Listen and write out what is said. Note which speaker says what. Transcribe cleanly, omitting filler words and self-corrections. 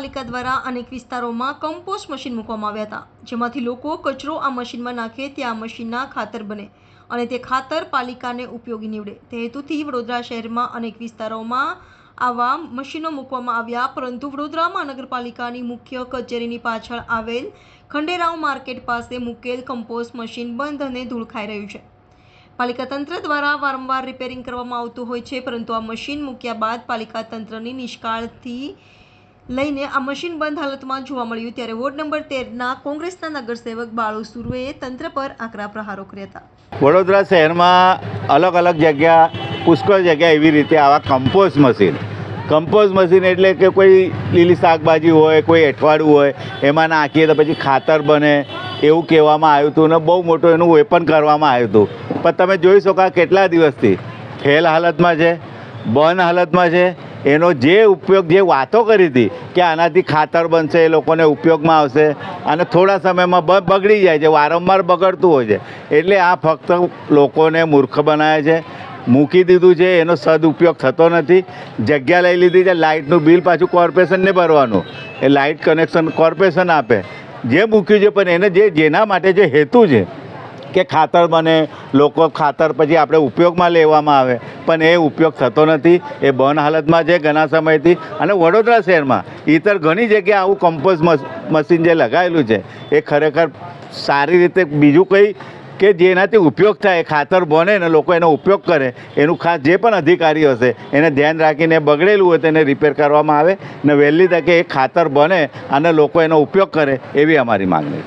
Speaker 1: મહાનગરપાલિકા દ્વારા અનેક વિસ્તારોમાં કમ્પોસ્ટ મશીન મૂકવામાં આવ્યા હતા, જેમાંથી લોકો કચરો આ મશીનમાં નાખે ત્યાં આ મશીનના ખાતર બને અને તે ખાતર પાલિકાને ઉપયોગી નીવડે તે હેતુથી વડોદરા શહેરમાં અનેક વિસ્તારોમાં આવા મશીનો મૂકવામાં આવ્યા, પરંતુ વડોદરા મહાનગરપાલિકાની મુખ્ય કચેરીની પાછળ આવેલ ખંડેરાવ માર્કેટ પાસે મૂકેલ કમ્પોસ્ટ મશીન બંધ અને ધૂળ ખાઈ રહ્યું છે. પાલિકા તંત્ર દ્વારા વારંવાર રિપેરિંગ કરવામાં આવતું હોય છે, પરંતુ આ મશીન મૂક્યા બાદ પાલિકા તંત્રની નિષ્કાળથી લઈને આ મશીન બંધ હાલતમાં જોવા મળ્યું. ત્યારે વોર્ડ નંબર 13ના કોંગ્રેસના નગરસેવક બાળુ સુર્વેએ તંત્ર પર આકરા પ્રહારો કર્યા હતા.
Speaker 2: વડોદરા શહેરમાં અલગ અલગ જગ્યા પુષ્કળ જગ્યા એવી રીતે આવા કમ્પોસ્ટ મશીન એટલે કે કોઈ લીલી શાકભાજી હોય, કોઈ એઠવાડું હોય, એમાં નાખીએ તો પછી ખાતર બને એવું કહેવામાં આવ્યું હતું ને બહુ મોટું એનું વેપન કરવામાં આવ્યું હતું. પણ તમે જોઈ શકો આ કેટલા દિવસથી ફેલ હાલતમાં છે, બંધ હાલતમાં છે. એનો જે ઉપયોગ, જે વાતો કરી હતી કે આનાથી ખાતર બનશે, એ લોકોને ઉપયોગમાં આવશે અને થોડા સમયમાં બગડી જાય છે, વારંવાર બગડતું હોય છે. એટલે આ ફક્ત લોકોને મૂર્ખ બનાવે છે, મૂકી દીધું છે, એનો સદુપયોગ થતો નથી. જગ્યા લઈ લીધી છે, લાઇટનું બિલ પાછું કોર્પોરેશનને ભરવાનું, એ લાઇટ કનેક્શન કોર્પોરેશન આપે. જે મૂક્યું છે પણ એને જેના માટે જે હેતુ છે કે ખાતર બને, લોકો ખાતર પછી આપણે ઉપયોગમાં લેવામાં આવે, પણ એ ઉપયોગ થતો નથી. એ બંધ હાલતમાં છે ઘણા સમયથી. અને વડોદરા શહેરમાં ઇતર ઘણી જગ્યાએ આવું કમ્પોસ્ટ મશીન જે લગાવેલું છે એ ખરેખર સારી રીતે બીજું કંઈ કે જેનાથી ઉપયોગ થાય, ખાતર બને ને લોકો એનો ઉપયોગ કરે, એનું ખાસ જે પણ અધિકારી હશે એને ધ્યાન રાખીને બગડેલું હોય તેને રિપેર કરવામાં આવે ને વહેલી તકે એ ખાતર બને અને લોકો એનો ઉપયોગ કરે એવી અમારી માગણી.